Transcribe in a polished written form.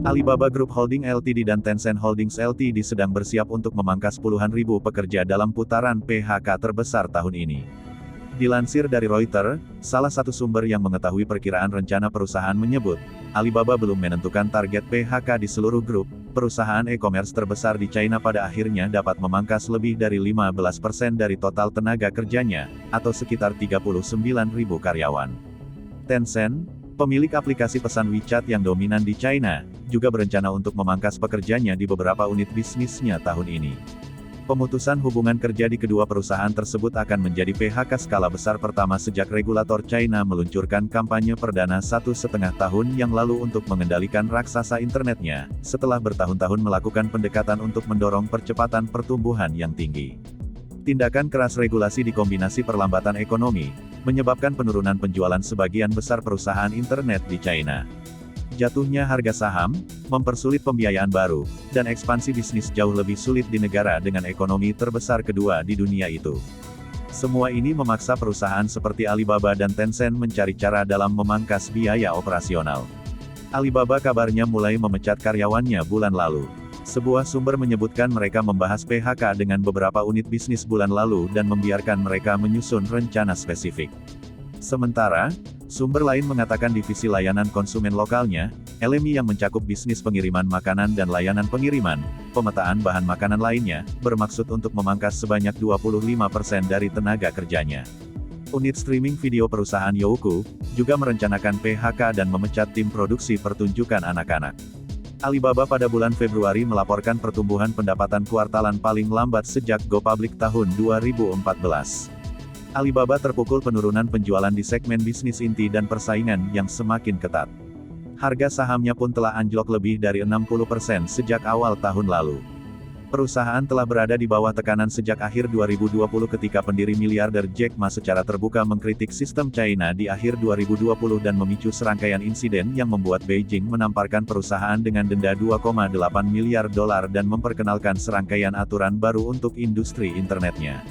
Alibaba Group Holding Ltd dan Tencent Holdings Ltd sedang bersiap untuk memangkas puluhan ribu pekerja dalam putaran PHK terbesar tahun ini. Dilansir dari Reuters, salah satu sumber yang mengetahui perkiraan rencana perusahaan menyebut, Alibaba belum menentukan target PHK di seluruh grup. Perusahaan e-commerce terbesar di China pada akhirnya dapat memangkas lebih dari 15% dari total tenaga kerjanya, atau sekitar 39.000 karyawan. Tencent, pemilik aplikasi pesan WeChat yang dominan di China, juga berencana untuk memangkas pekerjanya di beberapa unit bisnisnya tahun ini. Pemutusan hubungan kerja di kedua perusahaan tersebut akan menjadi PHK skala besar pertama sejak regulator China meluncurkan kampanye perdana 1,5 tahun yang lalu untuk mengendalikan raksasa internetnya, setelah bertahun-tahun melakukan pendekatan untuk mendorong percepatan pertumbuhan yang tinggi. Tindakan keras regulasi dikombinasi perlambatan ekonomi, menyebabkan penurunan penjualan sebagian besar perusahaan internet di China. Jatuhnya harga saham, mempersulit pembiayaan baru, dan ekspansi bisnis jauh lebih sulit di negara dengan ekonomi terbesar kedua di dunia itu. Semua ini memaksa perusahaan seperti Alibaba dan Tencent mencari cara dalam memangkas biaya operasional. Alibaba kabarnya mulai memecat karyawannya bulan lalu. Sebuah sumber menyebutkan mereka membahas PHK dengan beberapa unit bisnis bulan lalu dan membiarkan mereka menyusun rencana spesifik. Sementara, sumber lain mengatakan divisi layanan konsumen lokalnya, LMI yang mencakup bisnis pengiriman makanan dan layanan pengiriman, pemetaan bahan makanan lainnya, bermaksud untuk memangkas sebanyak 25% dari tenaga kerjanya. Unit streaming video perusahaan Youku, juga merencanakan PHK dan memecat tim produksi pertunjukan anak-anak. Alibaba pada bulan Februari melaporkan pertumbuhan pendapatan kuartalan paling lambat sejak go public tahun 2014. Alibaba terpukul penurunan penjualan di segmen bisnis inti dan persaingan yang semakin ketat. Harga sahamnya pun telah anjlok lebih dari 60% sejak awal tahun lalu. Perusahaan telah berada di bawah tekanan sejak akhir 2020 ketika pendiri miliarder Jack Ma secara terbuka mengkritik sistem China di akhir 2020 dan memicu serangkaian insiden yang membuat Beijing menamparkan perusahaan dengan denda 2,8 miliar dolar dan memperkenalkan serangkaian aturan baru untuk industri internetnya.